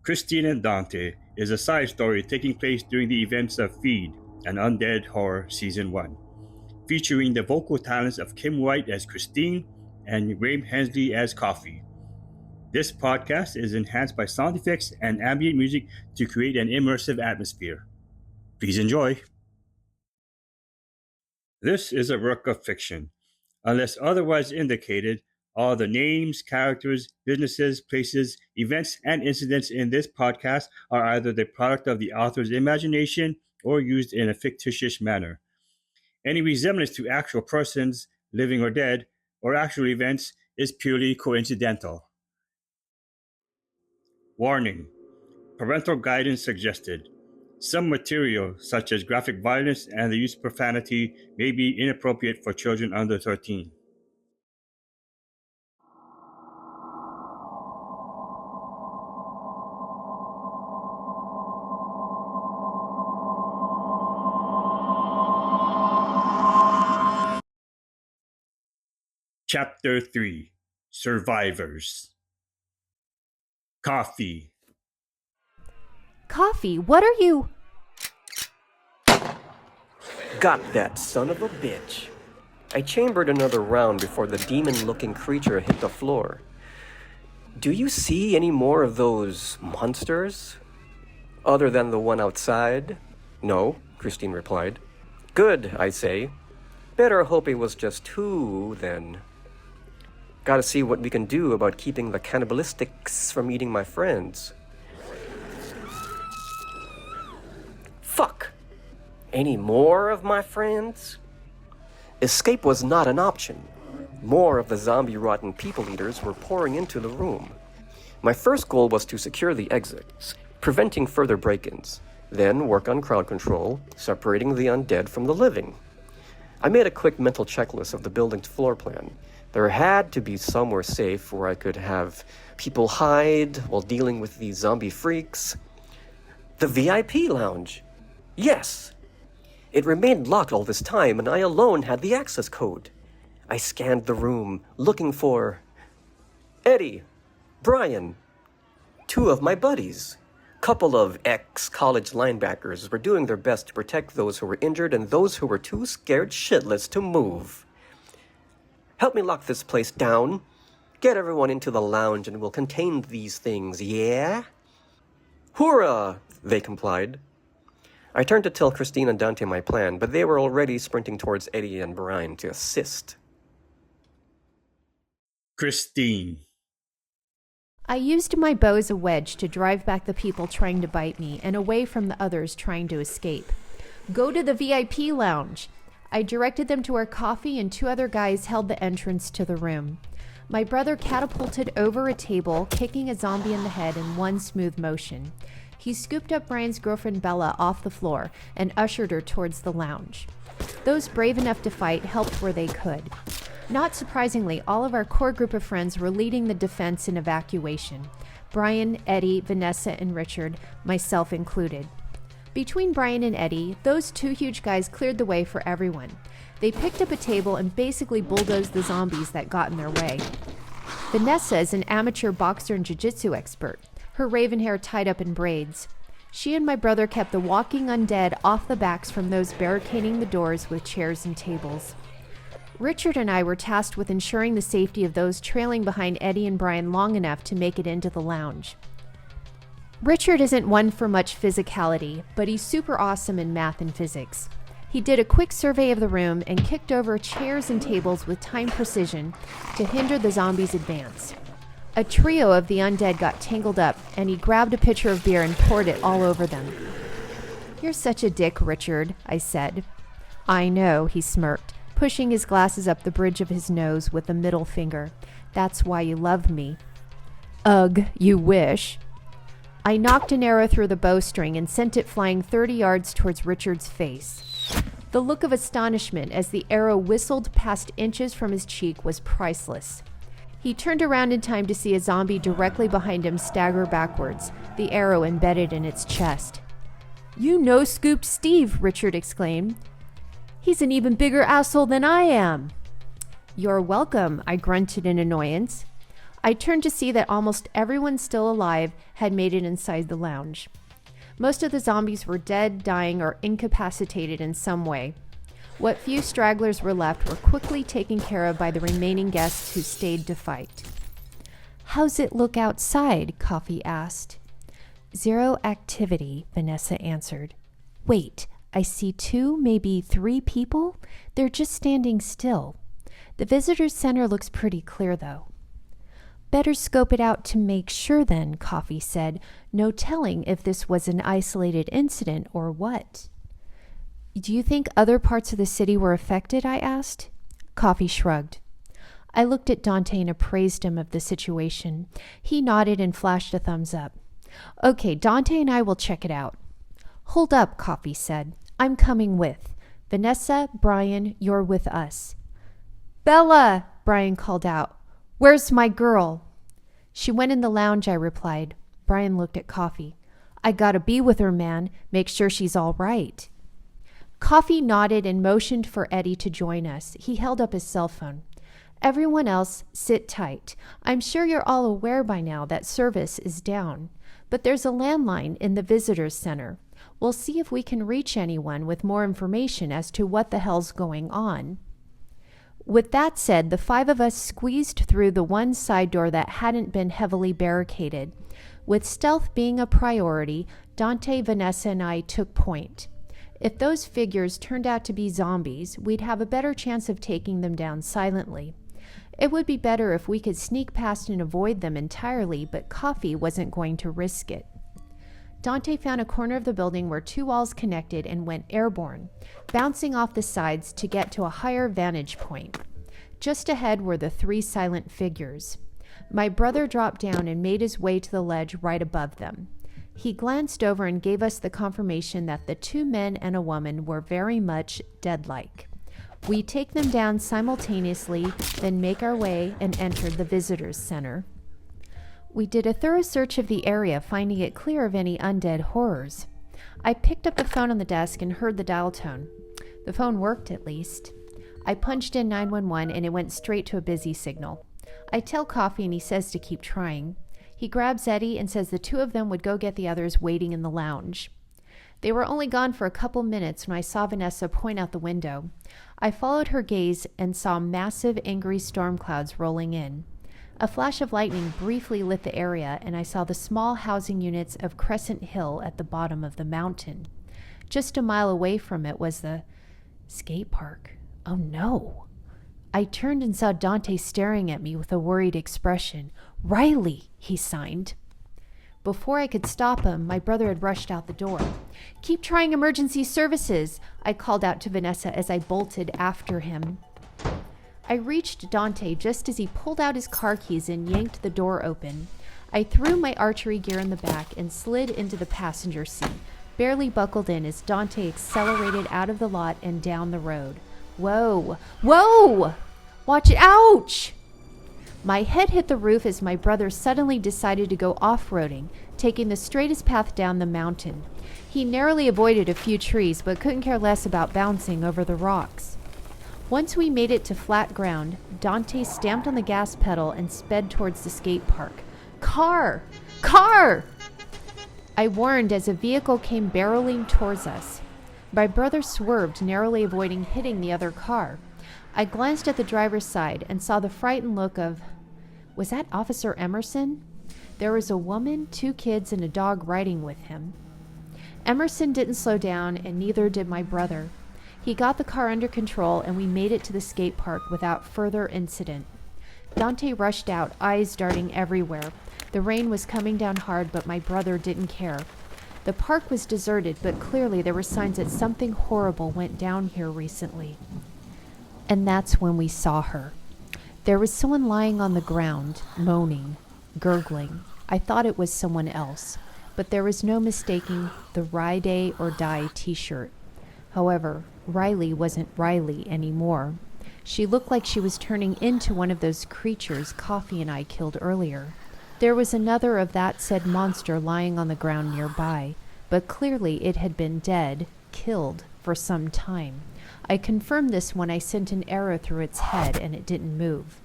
Christine and Dante is a side story taking place during the events of Feed, an Undead Horror Season 1, featuring the vocal talents of Kim White as Christine and Raym Hensley as Koffey. This podcast is enhanced by sound effects and ambient music to create an immersive atmosphere. Please enjoy. This is a work of fiction. Unless otherwise indicated, all the names, characters, businesses, places, events, and incidents in this podcast are either the product of the author's imagination or used in a fictitious manner. Any resemblance to actual persons, living or dead, or actual events is purely coincidental. Warning: parental guidance suggested. Some material, such as graphic violence and the use of profanity, may be inappropriate for children under 13. Chapter 3: Survivors. Koffey. Koffey, what are you? Got that son of a bitch. I chambered another round before the demon-looking creature hit the floor. Do you see any more of those monsters? Other than the one outside? No, Christine replied. Good, I say. Better hope it was just two, then. Gotta see what we can do about keeping the cannibalistics from eating my friends. Fuck! Any more of my friends? Escape was not an option. More of the zombie-rotten people-eaters were pouring into the room. My first goal was to secure the exits, preventing further break-ins, then work on crowd control, separating the undead from the living. I made a quick mental checklist of the building's floor plan. There had to be somewhere safe where I could have people hide while dealing with these zombie freaks. The VIP lounge. Yes. It remained locked all this time, and I alone had the access code. I scanned the room, looking for Eddie, Brian, two of my buddies. Couple of ex-college linebackers were doing their best to protect those who were injured and those who were too scared shitless to move. Help me lock this place down. Get everyone into the lounge and we'll contain these things, yeah? Hoorah! They complied. I turned to tell Christine and Dante my plan, but they were already sprinting towards Eddie and Brian to assist. Christine. I used my bow as a wedge to drive back the people trying to bite me and away from the others trying to escape. Go to the VIP lounge. I directed them to where Koffey and two other guys held the entrance to the room. My brother catapulted over a table, kicking a zombie in the head in one smooth motion. He scooped up Brian's girlfriend Bella off the floor and ushered her towards the lounge. Those brave enough to fight helped where they could. Not surprisingly, all of our core group of friends were leading the defense and evacuation. Brian, Eddie, Vanessa, and Richard, myself included. Between Brian and Eddie, those two huge guys cleared the way for everyone. They picked up a table and basically bulldozed the zombies that got in their way. Vanessa is an amateur boxer and jiu-jitsu expert, her raven hair tied up in braids. She and my brother kept the walking undead off the backs from those barricading the doors with chairs and tables. Richard and I were tasked with ensuring the safety of those trailing behind Eddie and Brian long enough to make it into the lounge. Richard isn't one for much physicality, but he's super awesome in math and physics. He did a quick survey of the room and kicked over chairs and tables with timed precision to hinder the zombies' advance. A trio of the undead got tangled up, and he grabbed a pitcher of beer and poured it all over them. "You're such a dick, Richard," I said. "I know," he smirked, pushing his glasses up the bridge of his nose with a middle finger. "That's why you love me." "Ugh, you wish." I knocked an arrow through the bowstring and sent it flying 30 yards towards Richard's face. The look of astonishment as the arrow whistled past inches from his cheek was priceless. He turned around in time to see a zombie directly behind him stagger backwards, the arrow embedded in its chest. "You no-scooped Steve," Richard exclaimed. "He's an even bigger asshole than I am." "You're welcome," I grunted in annoyance. I turned to see that almost everyone still alive had made it inside the lounge. Most of the zombies were dead, dying, or incapacitated in some way. What few stragglers were left were quickly taken care of by the remaining guests who stayed to fight. "How's it look outside?" Koffey asked. "Zero activity," Vanessa answered. "Wait, I see 2, maybe 3 people? They're just standing still. The visitors center looks pretty clear, though." "Better scope it out to make sure then," Koffey said. "No telling if this was an isolated incident or what." "Do you think other parts of the city were affected?" I asked. Koffey shrugged. I looked at Dante and appraised him of the situation. He nodded and flashed a thumbs up. "Okay, Dante and I will check it out." "Hold up," Koffey said. "I'm coming with. Vanessa, Brian, you're with us." "Bella!" Brian called out. "Where's my girl?" "She went in the lounge," I replied. Brian looked at Koffey. "I gotta be with her, man. Make sure she's all right." Koffey nodded and motioned for Eddie to join us. He held up his cell phone. "Everyone else, sit tight. I'm sure you're all aware by now that service is down. But there's a landline in the visitors center. We'll see if we can reach anyone with more information as to what the hell's going on." With that said, the 5 of us squeezed through the one side door that hadn't been heavily barricaded. With stealth being a priority, Dante, Vanessa, and I took point. If those figures turned out to be zombies, we'd have a better chance of taking them down silently. It would be better if we could sneak past and avoid them entirely, but Koffey wasn't going to risk it. Dante found a corner of the building where 2 walls connected and went airborne, bouncing off the sides to get to a higher vantage point. Just ahead were the 3 silent figures. My brother dropped down and made his way to the ledge right above them. He glanced over and gave us the confirmation that the 2 men and a woman were very much dead-like. We take them down simultaneously, then make our way and enter the visitors center. We did a thorough search of the area, finding it clear of any undead horrors. I picked up the phone on the desk and heard the dial tone. The phone worked, at least. I punched in 911 and it went straight to a busy signal. I tell Koffey and he says to keep trying. He grabs Eddie and says the 2 of them would go get the others waiting in the lounge. They were only gone for a couple minutes when I saw Vanessa point out the window. I followed her gaze and saw massive, angry storm clouds rolling in. A flash of lightning briefly lit the area, and I saw the small housing units of Crescent Hill at the bottom of the mountain. Just a mile away from it was the skate park. Oh no! I turned and saw Dante staring at me with a worried expression. "Riley!" he signed. Before I could stop him, my brother had rushed out the door. "Keep trying emergency services," I called out to Vanessa as I bolted after him. I reached Dante just as he pulled out his car keys and yanked the door open. I threw my archery gear in the back and slid into the passenger seat, barely buckled in as Dante accelerated out of the lot and down the road. Whoa! Whoa! Watch it! Ouch! My head hit the roof as my brother suddenly decided to go off-roading, taking the straightest path down the mountain. He narrowly avoided a few trees, but couldn't care less about bouncing over the rocks. Once we made it to flat ground, Dante stamped on the gas pedal and sped towards the skate park. "Car! Car!" I warned as a vehicle came barreling towards us. My brother swerved, narrowly avoiding hitting the other car. I glanced at the driver's side and saw the frightened look of... Was that Officer Emerson? There was a woman, 2 kids, and a dog riding with him. Emerson didn't slow down, and neither did my brother. He got the car under control, and we made it to the skate park without further incident. Dante rushed out, eyes darting everywhere. The rain was coming down hard, but my brother didn't care. The park was deserted, but clearly there were signs that something horrible went down here recently. And that's when we saw her. There was someone lying on the ground, moaning, gurgling. I thought it was someone else, but there was no mistaking the Ride Day or Die t-shirt. However, Riley wasn't Riley anymore. She looked like she was turning into one of those creatures Koffey and I killed earlier. There was another of that said monster lying on the ground nearby, but clearly it had been dead, killed, for some time. I confirmed this when I sent an arrow through its head and it didn't move.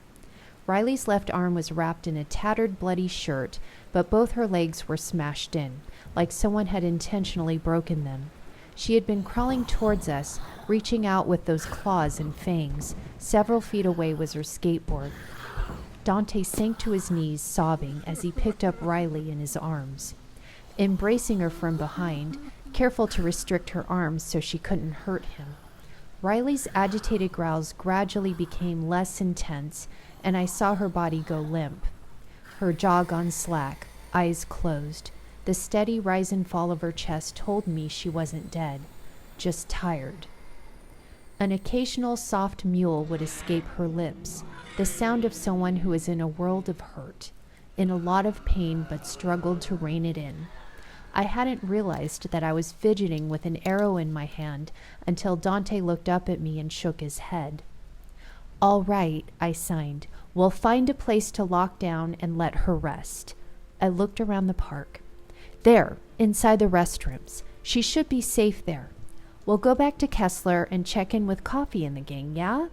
Riley's left arm was wrapped in a tattered, bloody shirt, but both her legs were smashed in, like someone had intentionally broken them. She had been crawling towards us, reaching out with those claws and fangs. Several feet away was her skateboard. Dante sank to his knees, sobbing, as he picked up Riley in his arms, embracing her from behind, careful to restrict her arms so she couldn't hurt him. Riley's agitated growls gradually became less intense, and I saw her body go limp. Her jaw gone slack, eyes closed. The steady rise and fall of her chest told me she wasn't dead, just tired. An occasional soft mewl would escape her lips, the sound of someone who is in a world of hurt, in a lot of pain but struggled to rein it in. I hadn't realized that I was fidgeting with an arrow in my hand until Dante looked up at me and shook his head. "All right," I signed. "We'll find a place to lock down and let her rest." I looked around the park. "There, inside the restrooms. She should be safe there. We'll go back to Kessler and check in with Koffey and the gang, yeah?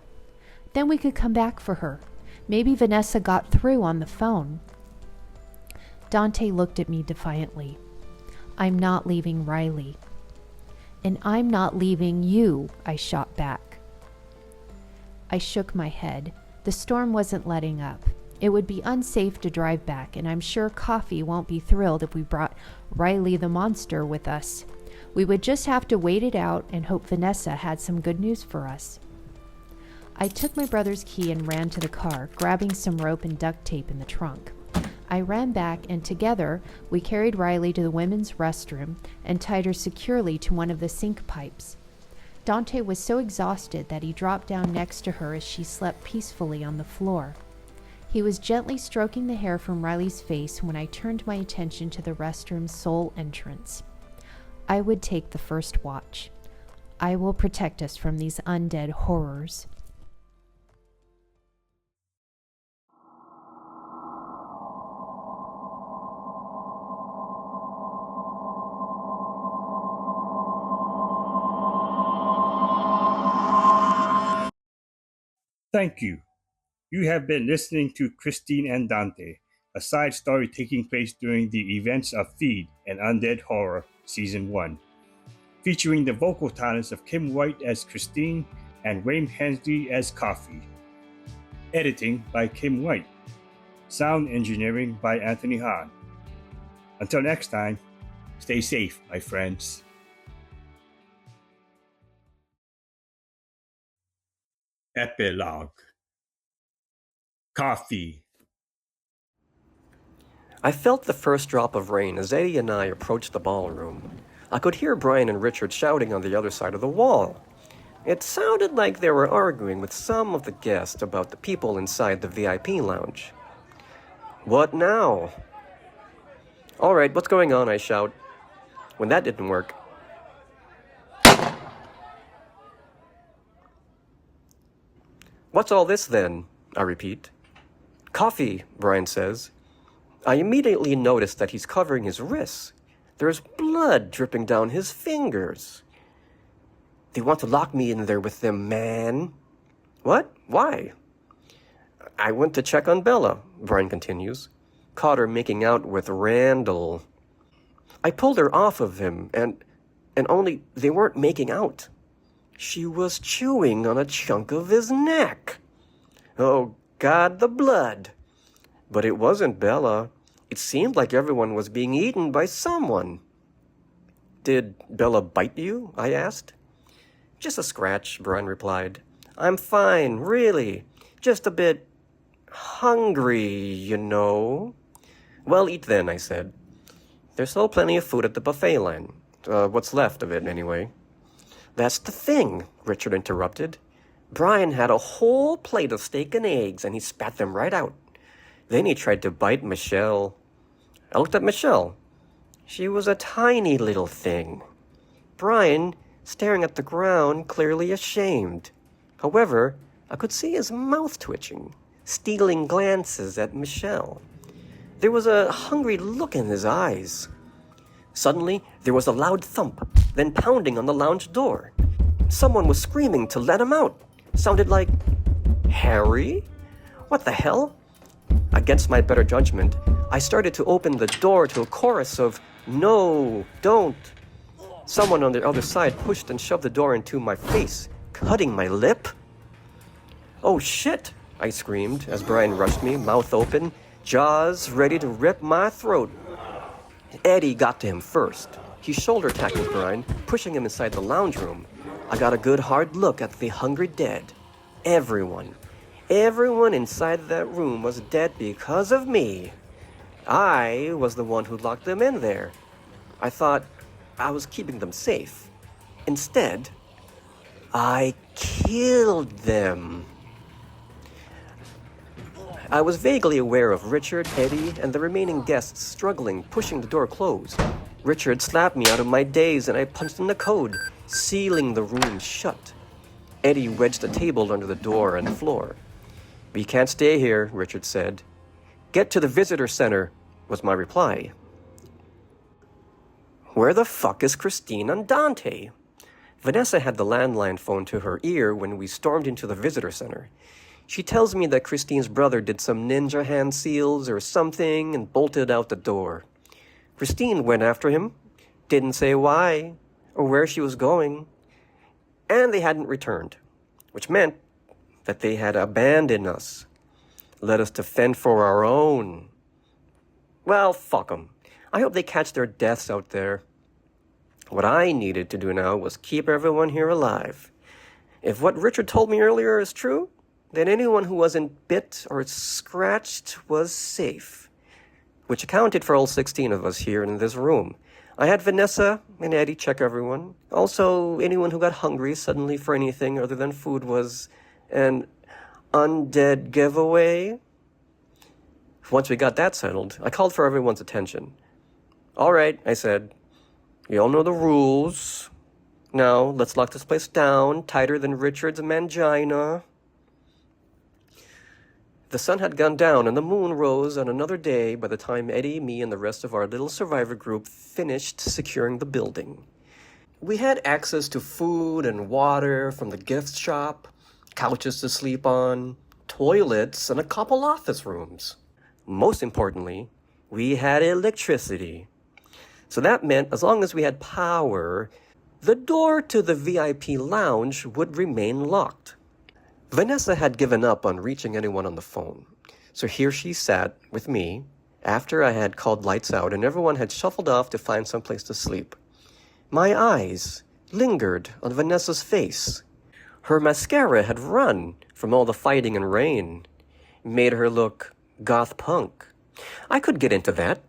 Then we could come back for her. Maybe Vanessa got through on the phone." Dante looked at me defiantly. "I'm not leaving Riley." "And I'm not leaving you," I shot back. I shook my head. The storm wasn't letting up. It would be unsafe to drive back, and I'm sure Koffey won't be thrilled if we brought Riley the monster with us. We would just have to wait it out and hope Vanessa had some good news for us. I took my brother's key and ran to the car, grabbing some rope and duct tape in the trunk. I ran back, and together we carried Riley to the women's restroom and tied her securely to one of the sink pipes. Dante was so exhausted that he dropped down next to her as she slept peacefully on the floor. He was gently stroking the hair from Riley's face when I turned my attention to the restroom's sole entrance. I would take the first watch. I will protect us from these undead horrors. Thank you. You have been listening to Christine and Dante, a side story taking place during the events of Feed and Undead Horror Season 1, featuring the vocal talents of Kim White as Christine and Wayne Hensley as Koffey. Editing by Kim White. Sound engineering by Anthony Hahn. Until next time, stay safe, my friends. Epilogue. Koffey. I felt the first drop of rain as Eddie and I approached the ballroom. I could hear Brian and Richard shouting on the other side of the wall. It sounded like they were arguing with some of the guests about the people inside the VIP lounge. "What now?" "All right, what's going on?" I shout. When that didn't work, "What's all this then?" I repeat. "Koffey," Brian says. I immediately notice that he's covering his wrists. There's blood dripping down his fingers. "They want to lock me in there with them, man." "What? Why?" "I went to check on Bella," Brian continues. "Caught her making out with Randall. I pulled her off of him, and only they weren't making out. She was chewing on a chunk of his neck. Oh, God, the blood. But it wasn't Bella. It seemed like everyone was being eaten by someone." "Did Bella bite you?" I asked. "Just a scratch," Brian replied. "I'm fine, really. Just a bit hungry, you know." "Well, eat then," I said. "There's still plenty of food at the buffet line. What's left of it, anyway." "That's the thing," Richard interrupted. "Brian had a whole plate of steak and eggs, and he spat them right out. Then he tried to bite Michelle. I looked at Michelle. She was a tiny little thing. Brian, staring at the ground, clearly ashamed. However, I could see his mouth twitching, stealing glances at Michelle. There was a hungry look in his eyes. Suddenly, there was a loud thump, then pounding on the lounge door. Someone was screaming to let him out. Sounded like, "Harry? What the hell?" Against my better judgment, I started to open the door to a chorus of, "No, don't." Someone on the other side pushed and shoved the door into my face, cutting my lip. "Oh shit," I screamed as Brian rushed me, mouth open, jaws ready to rip my throat. Eddie got to him first. He shoulder tackled Brian, pushing him inside the lounge room. I got a good hard look at the hungry dead. Everyone inside that room was dead because of me. I was the one who locked them in there. I thought I was keeping them safe. Instead, I killed them. I was vaguely aware of Richard, Eddie, and the remaining guests struggling, pushing the door closed. Richard slapped me out of my daze and I punched in the code, sealing the room shut. Eddie wedged the table under the door and the floor. "We can't stay here," Richard said. "Get to the visitor center," was my reply. Where the fuck is Christine and Dante? Vanessa had the landline phone to her ear when we stormed into the visitor center. She tells me that Christine's brother did some ninja hand seals or something and bolted out the door. Christine went after him, didn't say why or where she was going, and they hadn't returned, which meant that they had abandoned us, led us to fend for our own. Well, fuck 'em. I hope they catch their deaths out there. What I needed to do now was keep everyone here alive. If what Richard told me earlier is true, then anyone who wasn't bit or scratched was safe, which accounted for all 16 of us here in this room. I had Vanessa and Eddie check everyone. Also, anyone who got hungry suddenly for anything other than food was an undead giveaway. Once we got that settled, I called for everyone's attention. "All right," I said. "You all know the rules. Now, let's lock this place down, tighter than Richard's mangina." The sun had gone down and the moon rose on another day by the time Eddie, me, and the rest of our little survivor group finished securing the building. We had access to food and water from the gift shop, couches to sleep on, toilets, and a couple office rooms. Most importantly, we had electricity. So that meant as long as we had power, the door to the VIP lounge would remain locked. Vanessa had given up on reaching anyone on the phone, so here she sat with me after I had called lights out and everyone had shuffled off to find some place to sleep. My eyes lingered on Vanessa's face. Her mascara had run from all the fighting and rain, made her look goth punk. I could get into that.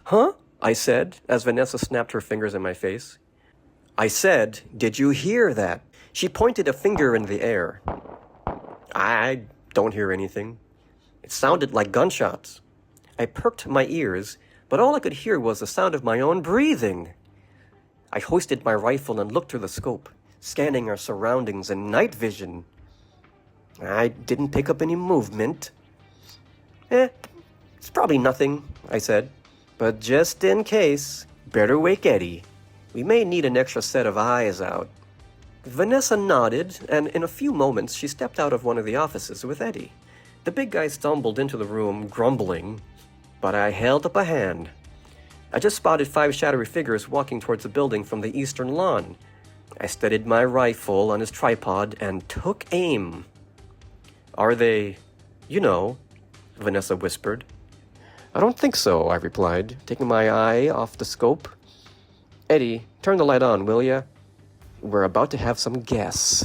"Huh?" I said, as Vanessa snapped her fingers in my face. I said, "Did you hear that?" She pointed a finger in the air. "I don't hear anything." It sounded like gunshots. I perked my ears, but all I could hear was the sound of my own breathing. I hoisted my rifle and looked through the scope, scanning our surroundings in night vision. I didn't pick up any movement. It's probably nothing, I said. But just in case, better wake Eddie. We may need an extra set of eyes out. Vanessa nodded, and in a few moments she stepped out of one of the offices with Eddie. The big guy stumbled into the room, grumbling, but I held up a hand. I just spotted 5 shadowy figures walking towards the building from the eastern lawn. I steadied my rifle on his tripod and took aim. "Are they, you know," Vanessa whispered. "I don't think so," I replied, taking my eye off the scope. "Eddie, turn the light on, will ya? We're about to have some guests."